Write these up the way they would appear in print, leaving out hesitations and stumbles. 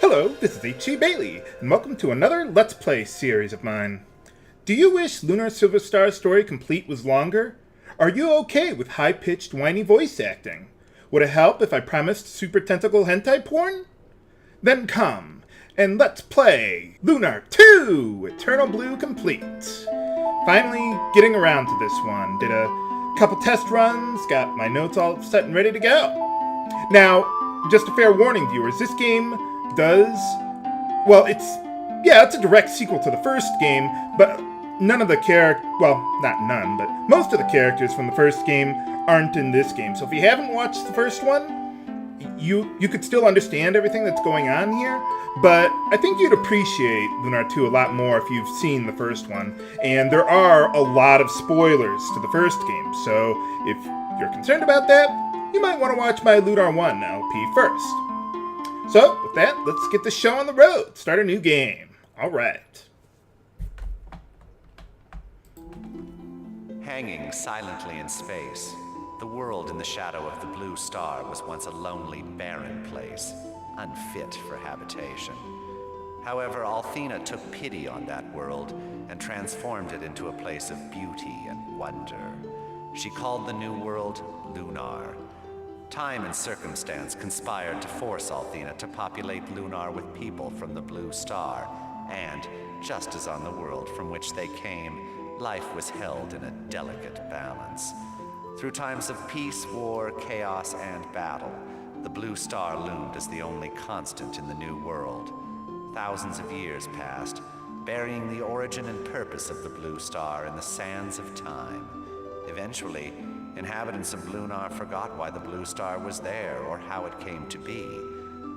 Hello, this is H.C. Bailey, and welcome to another Let's Play series of mine. Do you wish Lunar Silver Star's story complete was longer? Are you okay with high-pitched, whiny voice acting? Would it help if I promised super tentacle hentai porn? Then come, and let's play Lunar 2! Eternal Blue Complete. Finally getting around to this one. Did a couple test runs, got my notes all set and ready to go. Now, just a fair warning, viewers, this game does, well, it's a direct sequel to the first game, but none of the not none, but most of the characters from the first game aren't in this game. So if you haven't watched the first one, you could still understand everything that's going on here, but I think you'd appreciate Lunar 2 a lot more if you've seen the first one. And there are a lot of spoilers to the first game, so if you're concerned about that, you might want to watch my Lunar 1 LP first. So, with that, let's get the show on the road. Start a new game. Alright. Hanging silently in space, the world in the shadow of the blue star was once a lonely, barren place, unfit for habitation. However, Althena took pity on that world and transformed it into a place of beauty and wonder. She called the new world Lunar. Time and circumstance conspired to force Althena to populate Lunar with people from the blue star, and, just as on the world from which they came, life was held in a delicate balance. Through times of peace, war, chaos, and battle, the blue star loomed as the only constant in the new world. Thousands of years passed, burying the origin and purpose of the blue star in the sands of time. Eventually, inhabitants of Lunar forgot why the blue star was there or how it came to be,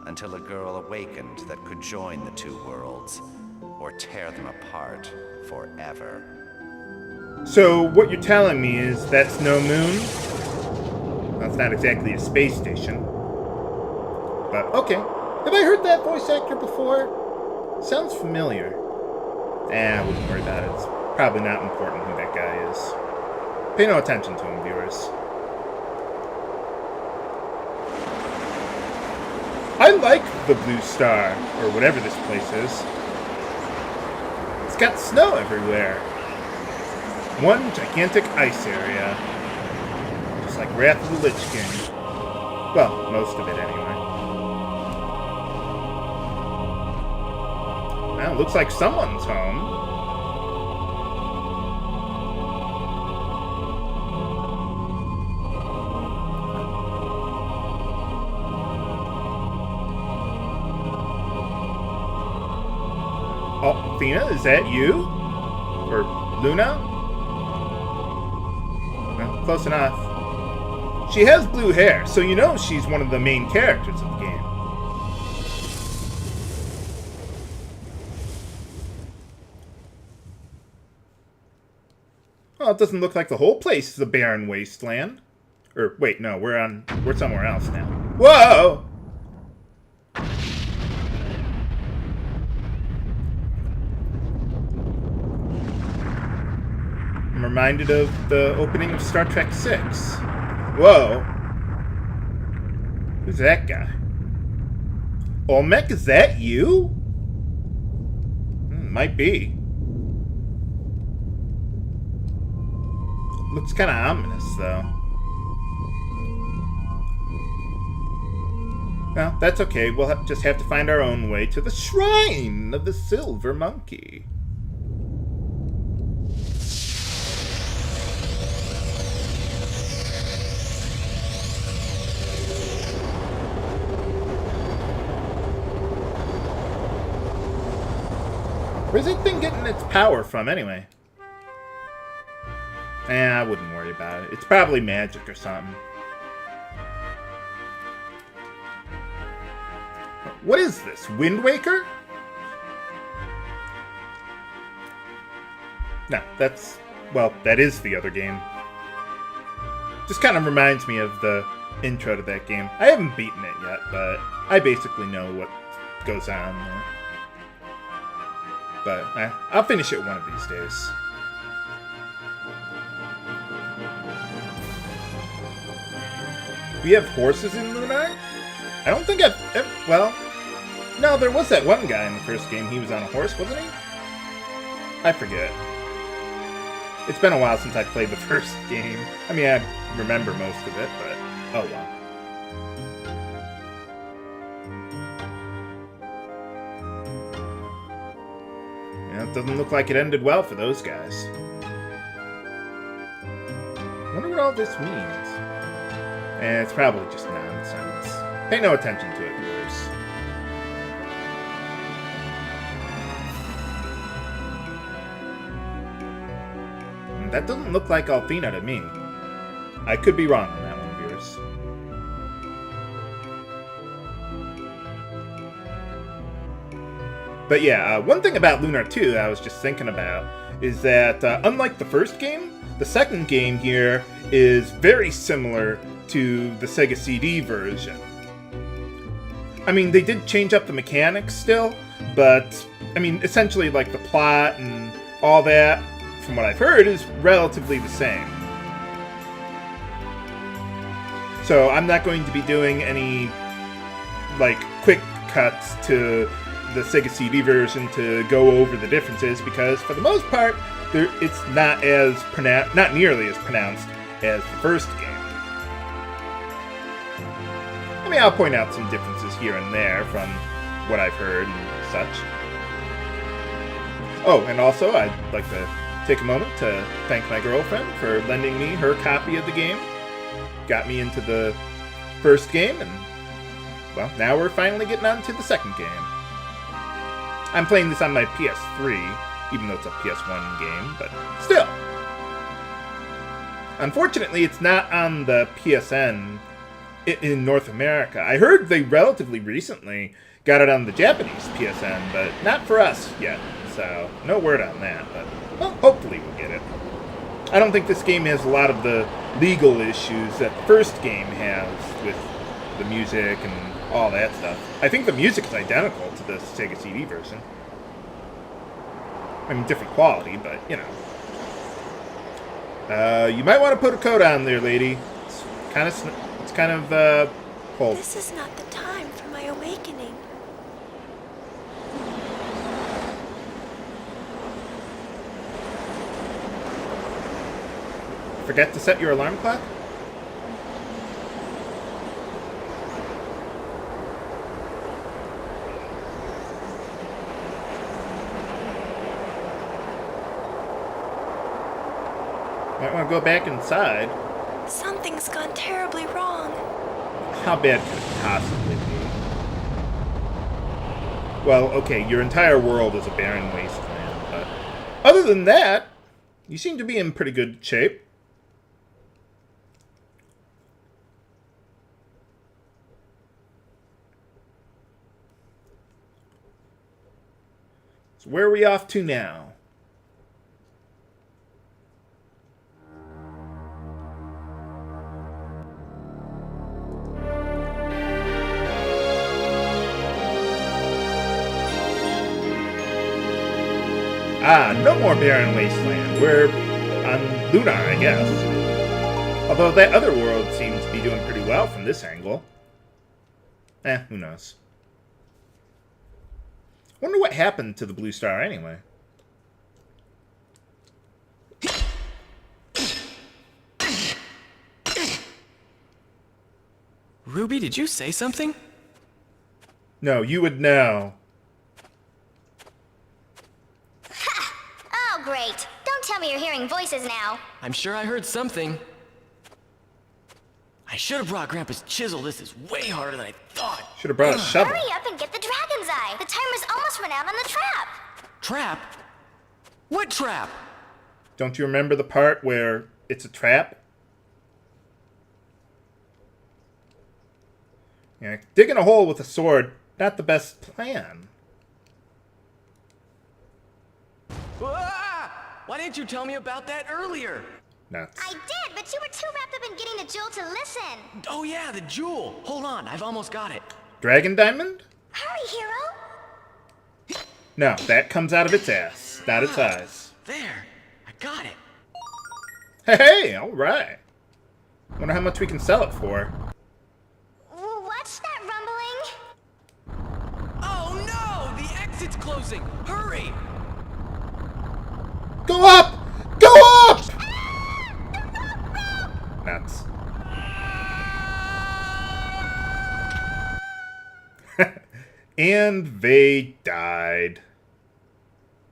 until a girl awakened that could join the two worlds, or tear them apart forever. So, what you're telling me is that's no moon? Well, it's not exactly a space station. But, okay. Have I heard that voice actor before? Sounds familiar. I wouldn't worry about it. It's probably not important who that guy is. Pay no attention to him, viewers. I like the blue star, or whatever this place is. It's got snow everywhere. One gigantic ice area. Just like Wrath of the Lich King. Well, most of it anyway. Well, looks like someone's home. Oh, Athena, is that you? Or Luna? Well, close enough. She has blue hair, so you know she's one of the main characters of the game. Well, it doesn't look like the whole place is a barren wasteland. Or, wait, no, we're somewhere else now. Whoa! I'm reminded of the opening of Star Trek VI. Whoa. Who's that guy? Olmec, is that you? Might be. Looks kind of ominous, though. Well, that's okay. We'll just have to find our own way to the Shrine of the Silver Monkey. Where's that thing getting its power from, anyway? I wouldn't worry about it. It's probably magic or something. What is this? Wind Waker? No, that is the other game. Just kind of reminds me of the intro to that game. I haven't beaten it yet, but I basically know what goes on there. But I'll finish it one of these days. We have horses in Lunar? I don't think I've... Well, No, there was that one guy in the first game. He was on a horse, wasn't he? I forget. It's been a while since I played the first game. I mean, I remember most of it, but oh well. Yeah, it doesn't look like it ended well for those guys. Wonder what all this means. It's probably just nonsense. Pay no attention to it, viewers. That doesn't look like Althena to me. I could be wrong on that one, viewers. But yeah, one thing about Lunar 2 that I was just thinking about is that, unlike the first game, the second game here is very similar to the Sega CD version. I mean, they did change up the mechanics still, but, I mean, essentially, like, the plot and all that, from what I've heard, is relatively the same. So I'm not going to be doing any, like, quick cuts to the Sega CD version to go over the differences, because for the most part, it's not nearly as pronounced as the first game. I mean, I'll point out some differences here and there from what I've heard and such. Oh, and also, I'd like to take a moment to thank my girlfriend for lending me her copy of the game. Got me into the first game, and, well, now we're finally getting on to the second game. I'm playing this on my PS3, even though it's a PS1 game, but still. Unfortunately, it's not on the PSN in North America. I heard they relatively recently got it on the Japanese PSN, but not for us yet, so no word on that, but well, hopefully we'll get it. I don't think this game has a lot of the legal issues that the first game has with the music and all that stuff. I think the music is identical to the Sega CD version. I mean, different quality, but, you know. You might want to put a coat on there, lady. It's kind of cold. This is not the time for my awakening. Forget to set your alarm clock? Might want to go back inside. Something's gone terribly wrong. How bad could it possibly be? Well, okay, your entire world is a barren wasteland, but other than that, you seem to be in pretty good shape. So where are we off to now? Ah, no more barren wasteland. We're on Lunar, I guess. Although that other world seems to be doing pretty well from this angle. Who knows. Wonder what happened to the Blue Star anyway. Ruby, did you say something? No, you would know. Oh, great. Don't tell me you're hearing voices now. I'm sure I heard something. I should have brought Grandpa's chisel. This is way harder than I thought. Should have brought a shovel. Hurry up and get the dragon's eye. The timer's almost run out on the trap. Trap? What trap? Don't you remember the part where it's a trap? Yeah, digging a hole with a sword, not the best plan. Ah! Why didn't you tell me about that earlier? Nuts. I did, but you were too wrapped up in getting the jewel to listen. Oh yeah, the jewel. Hold on, I've almost got it. Dragon diamond? Hurry, hero. No, that comes out of its ass, not its eyes. There, I got it. Hey, alright. Wonder how much we can sell it for. What's that rumbling? Oh closing. Hurry! Go up! Go up! Nuts. And they died.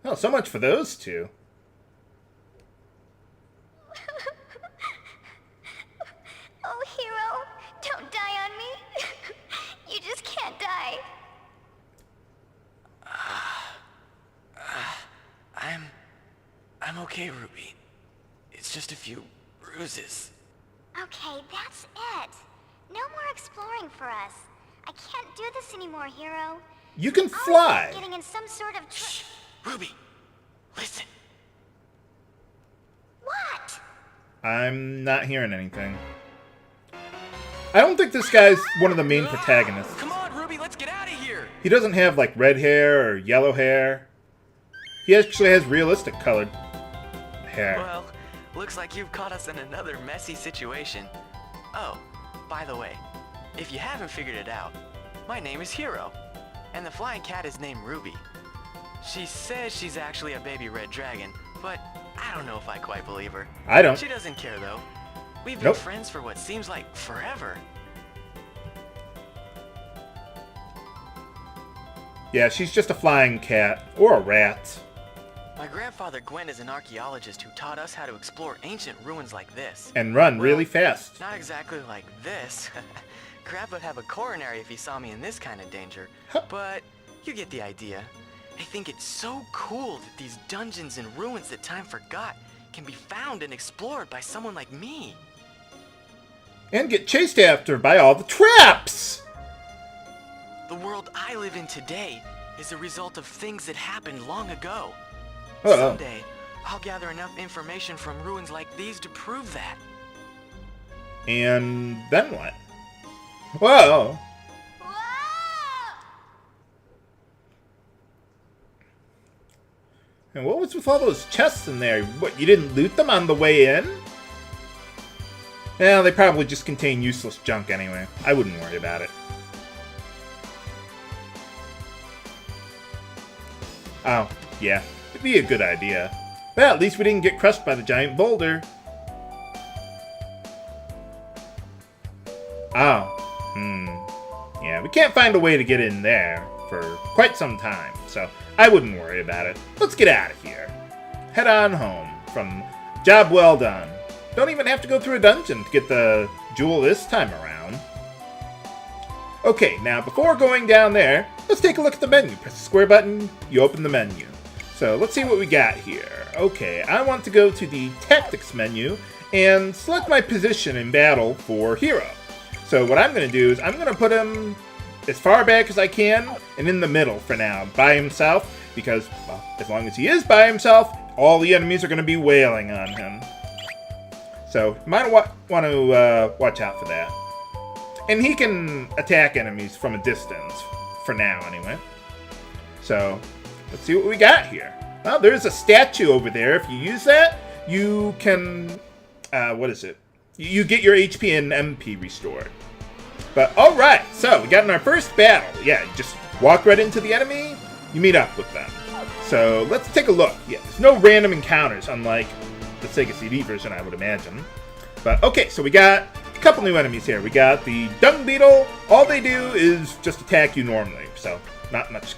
Oh, so much for those two. Oh, hero, don't die on me. You just can't die. I'm okay, Ruby. It's just a few bruises. Okay, that's it. No more exploring for us. I can't do this anymore, hero. You can I'll end up fly. getting in some sort of Shh! Ruby! Listen! What? I'm not hearing anything. I don't think this guy's one of the main protagonists. Come on, Ruby, let's get out of here! He doesn't have, like, red hair or yellow hair. He actually has realistic colored hair. Well, looks like you've caught us in another messy situation. Oh, by the way, if you haven't figured it out, my name is Hero, and the flying cat is named Ruby. She says she's actually a baby red dragon, but I don't know if I quite believe her. I don't. She doesn't care, though. We've been Nope. friends for what seems like forever. Yeah, she's just a flying cat. Or a rat. My grandfather Gwen is an archaeologist who taught us how to explore ancient ruins like this. And run Well, really fast. Not exactly like this. Grandpa would have a coronary if he saw me in this kind of danger. Huh. But you get the idea. I think it's so cool that these dungeons and ruins that time forgot can be found and explored by someone like me. And get chased after by all the traps! The world I live in today is a result of things that happened long ago. Uh-oh. Someday, I'll gather enough information from ruins like these to prove that. And then what? Whoa! Whoa! And what was with all those chests in there? What, you didn't loot them on the way in? Well, they probably just contain useless junk anyway. I wouldn't worry about it. Oh, yeah. It'd be a good idea. Well, at least we didn't get crushed by the giant boulder. Oh. Yeah, we can't find a way to get in there for quite some time, so I wouldn't worry about it. Let's get out of here. Head on home from job well done. Don't even have to go through a dungeon to get the jewel this time around. Okay, now before going down there, let's take a look at the menu. Press the square button, you open the menu. So let's see what we got here. Okay, I want to go to the tactics menu and select my position in battle for Hero. So what I'm going to do is I'm going to put him as far back as I can and in the middle for now, by himself, because, well, as long as he is by himself, all the enemies are going to be wailing on him. So you might want to watch out for that. And he can attack enemies from a distance, for now anyway. So let's see what we got here. Well, there's a statue over there. If you use that, you can, what is it? You get your HP and MP restored. But alright, so we got in our first battle. Yeah, just walk right into the enemy, you meet up with them. So let's take a look. Yeah, there's no random encounters, unlike the Sega CD version, I would imagine. But okay, so we got a couple new enemies here. We got the Dung Beetle. All they do is just attack you normally, so not much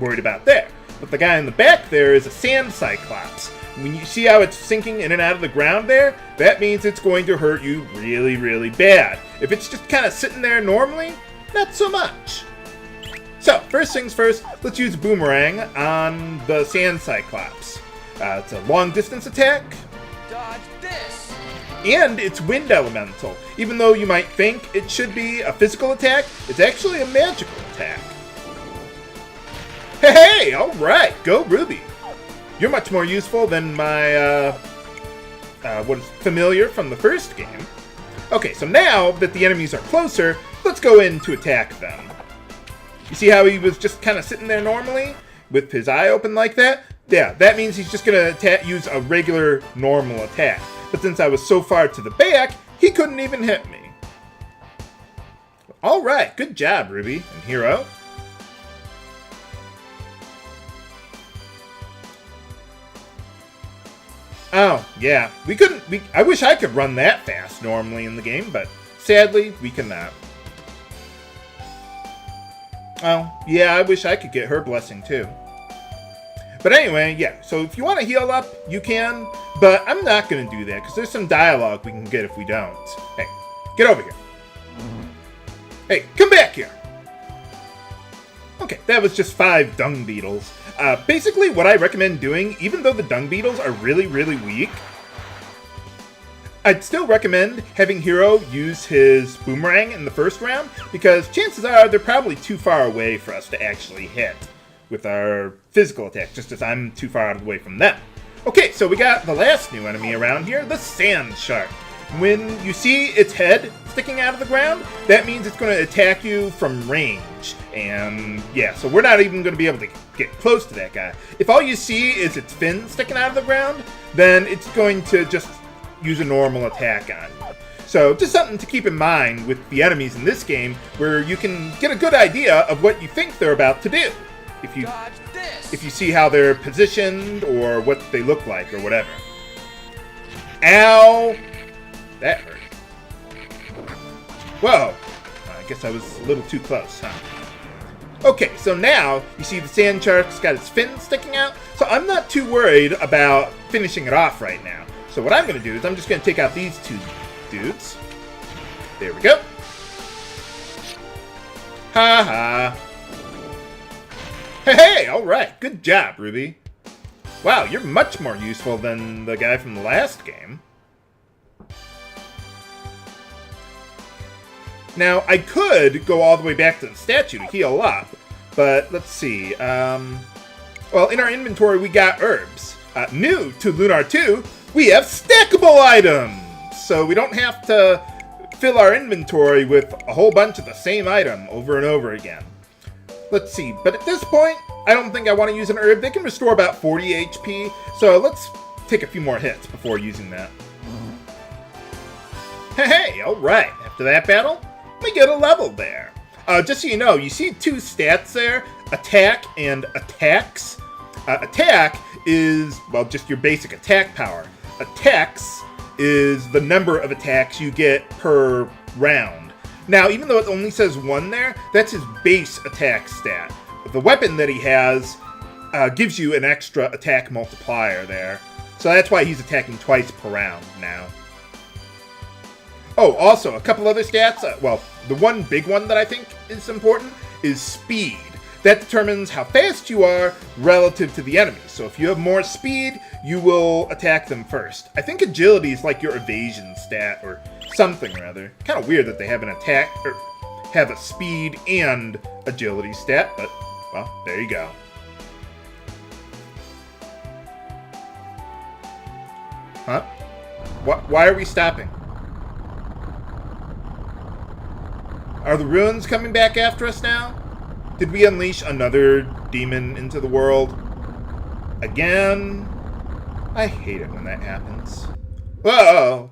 worried about there. But the guy in the back there is a Sand Cyclops. When you see how it's sinking in and out of the ground there, that means it's going to hurt you really, really bad. If it's just kind of sitting there normally, not so much. So, first things first, let's use Boomerang on the Sand Cyclops. It's a long distance attack. Dodge this! And it's Wind Elemental. Even though you might think it should be a physical attack, it's actually a magical attack. Hey, alright, go Ruby. You're much more useful than my, what is familiar from the first game. Okay, so now that the enemies are closer, let's go in to attack them. You see how he was just kind of sitting there normally, with his eye open like that? Yeah, that means he's just going to use a regular, normal attack. But since I was so far to the back, he couldn't even hit me. Alright, good job, Ruby and Hero. Oh, yeah. We couldn't... I wish I could run that fast normally in the game, but sadly, we cannot. Oh, yeah, I wish I could get her blessing, too. But anyway, yeah, so if you want to heal up, you can, but I'm not going to do that, because there's some dialogue we can get if we don't. Hey, get over here. Hey, come back here! Okay, that was just 5 dung beetles. Basically, what I recommend doing, even though the dung beetles are really, really weak, I'd still recommend having Hero use his boomerang in the first round, because chances are they're probably too far away for us to actually hit with our physical attack, just as I'm too far out of the way from them. Okay, so we got the last new enemy around here, the sand shark. When you see its head sticking out of the ground, that means it's going to attack you from range. And yeah, so we're not even going to be able to get close to that guy. If all you see is its fin sticking out of the ground, then it's going to just use a normal attack on you. So just something to keep in mind with the enemies in this game, where you can get a good idea of what you think they're about to do. If you see how they're positioned or what they look like or whatever. Ow! That hurt. Whoa! I guess I was a little too close, huh? Okay, so now you see the sand shark's got its fin sticking out, so I'm not too worried about finishing it off right now. So what I'm going to do is I'm just going to take out these 2 dudes. There we go. Ha ha. Hey, alright, good job, Ruby. Wow, you're much more useful than the guy from the last game. Now, I could go all the way back to the statue to heal up, but let's see. Well, in our inventory, we got herbs. New to Lunar 2, we have stackable items! So we don't have to fill our inventory with a whole bunch of the same item over and over again. Let's see, but at this point, I don't think I want to use an herb. They can restore about 40 HP, so let's take a few more hits before using that. Hey, alright, after that battle, we get a level there. Just so you know, you see 2 stats there, attack and attacks. Attack is, well, just your basic attack power. Attacks is the number of attacks you get per round. Now, even though it only says 1 there, that's his base attack stat. The weapon that he has gives you an extra attack multiplier there. So that's why he's attacking twice per round now. Oh, also, a couple other stats. Well, the one big one that I think is important is speed. That determines how fast you are relative to the enemy. So if you have more speed, you will attack them first. I think agility is like your evasion stat or something or other. Kind of weird that they have an attack, or have a speed and agility stat, but, well, there you go. Huh? Why are we stopping? Are the ruins coming back after us now? Did we unleash another demon into the world? Again? I hate it when that happens. Whoa!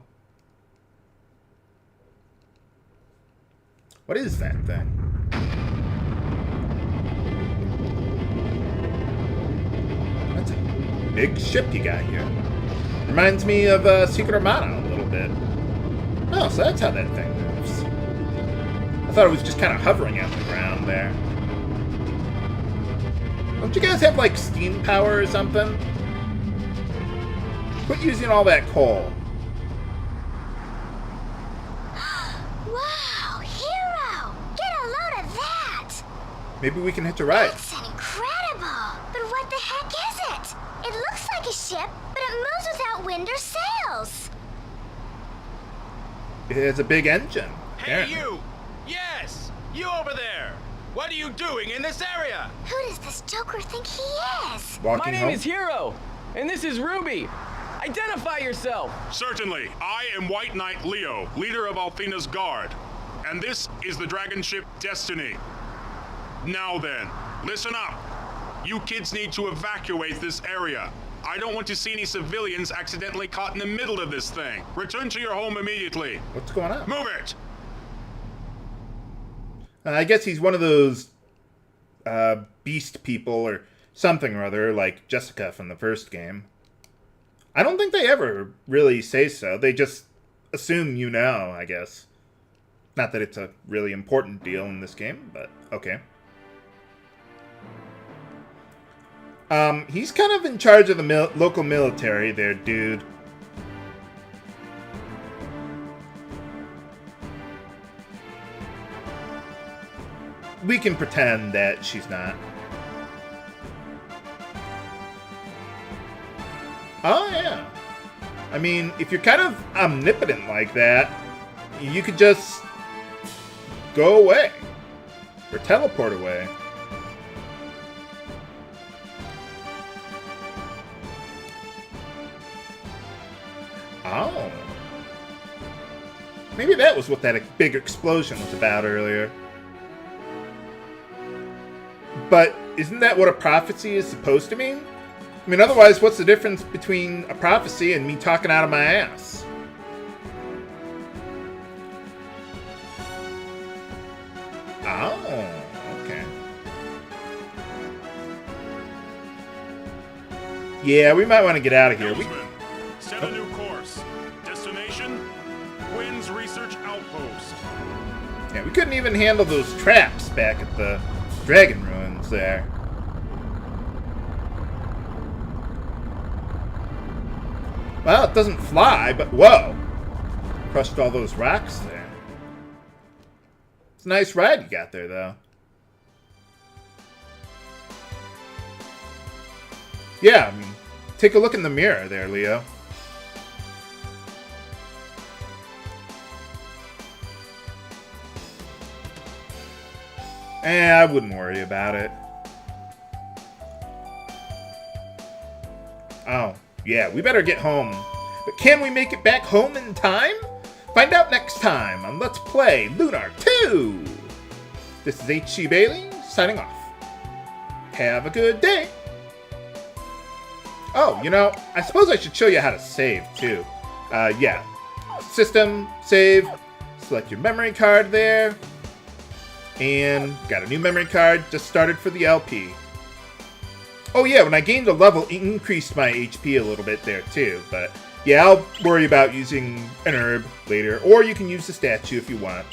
What is that thing? That's a big ship you got here. Reminds me of Secret Armada a little bit. Oh, so that's how that thing moves. I thought it was just kind of hovering on the ground there. Don't you guys have, like, steam power or something? Quit using all that coal. Wow, Hero! Get a load of that! Maybe we can hitch a ride. That's incredible! But what the heck is it? It looks like a ship, but it moves without wind or sails. It has a big engine. Hey, apparently. you! Yes! You over there! What are you doing in this area? Who does this Joker think he is? Walking My name home? is Hero, and this is Ruby. Identify yourself. Certainly. I am White Knight Leo, leader of Althena's Guard. And this is the Dragonship Destiny. Now then, listen up. You kids need to evacuate this area. I don't want to see any civilians accidentally caught in the middle of this thing. Return to your home immediately. What's going on? Move it! I guess he's one of those beast people or something or other, like Jessica from the first game. I don't think they ever really say so. They just assume you know, I guess. Not that it's a really important deal in this game, but okay. He's kind of in charge of the local military there, dude. We can pretend that she's not. Oh, yeah. I mean, if you're kind of omnipotent like that, you could just go away. Or teleport away. Oh. Maybe that was what that big explosion was about earlier. But isn't that what a prophecy is supposed to mean? I mean, otherwise, what's the difference between a prophecy and me talking out of my ass? Oh, okay. Yeah, we might want to get out of here. Helmsman, set a new course. Destination, Quinn's Research Outpost. Yeah, we couldn't even handle those traps back at the Dragon Ruins there. Well, it doesn't fly, but whoa! Crushed all those rocks there. It's a nice ride you got there, though. Yeah, I mean, take a look in the mirror there, Leo. I wouldn't worry about it. Oh, yeah, we better get home. But can we make it back home in time? Find out next time on Let's Play Lunar 2! This is H.C. Bailey, signing off. Have a good day! Oh, you know, I suppose I should show you how to save, too. Yeah. System, save, select your memory card there. And got a new memory card, just started for the LP. Oh yeah, when I gained a level, it increased my HP a little bit there too. But yeah, I'll worry about using an herb later, or you can use the statue if you want.